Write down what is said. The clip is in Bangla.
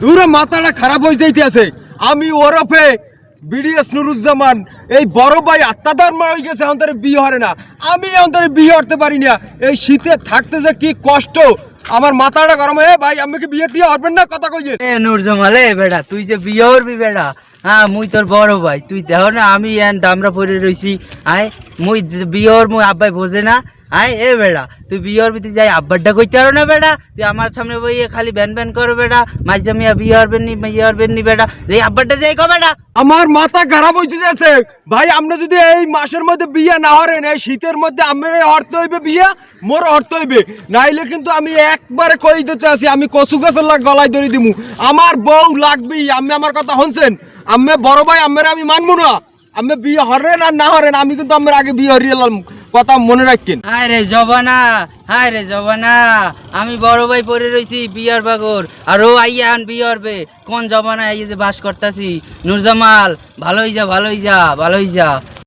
দূরে মাথাটা খারাপ হয়ে যাইতে আছে। আমি ওরফে বিডিএস নুরুজ্জামান এই বড় ভাই আত্মাদার হয়ে গেছে, অন্তরে বিয়ে হরে না। আমি অন্তরে বিয়ে হতে পারি না। এই শীতে থাকতে যে কি কষ্ট, আমার মাথাটা গরম হয়ে ভাই আমি কি বিয়ে টিয়ে হবেন না কথা কইয়ে। এ নুরজামাল এ বেড়া তুই যে বিয়ে করবি বেড়া, হ্যাঁ মুই তোর বড় ভাই, তুই দেখ না আমি এন ডামরা পরে রইছি। আয় মুই বিয়ে হর মুই আব্বাই বোঝে না। আয় এ বেড়া তুই বিয়ে হরবি, তুই যাই আব্বারটা কইতে পারো না বেড়া, তুই আমার সামনে বইয়ে খালি ব্যান ব্যান করো বেড়া, মাইজা মিয়া বিয়ে হরবেন নি বিয়ে হরবেন নি বেড়া, এই আব্বারটা যাই কো বেড়া। আমার মাথা খারাপ হয়ে যাচ্ছে ভাই। আপনি যদি এই মাসের মধ্যে বিয়ে না হরেন, এই শীতের মধ্যে আমি হরতে হইবে বিয়ে, মোর হরতে হইবে, নাইলে কিন্তু আমি একবারে কই দিতে আছি, আমি কচু গাছের গলায় ধরে দিমু। আমার বউ লাগবেই। আমি আমার কথা শুনছেন? আমি বড় ভাই, আমার আমি মানবো না। আমি বিয়ে হরেন আর না হরেন, আমি কিন্তু আমার আগে বিয়ে হরিয়ে এলাম, কথা মনে রাখেন। হায় রে জবানা, হায় রে জবানা, আমি বড় ভাই পরে রইছি বিয়ার বাগর, আর ও আইয়া আন বিয়ে হরবে। কোন জবানা এই যে বাস করতাছি। নুরজামাল ভালোই যা, ভালোই যা, ভালোই যা।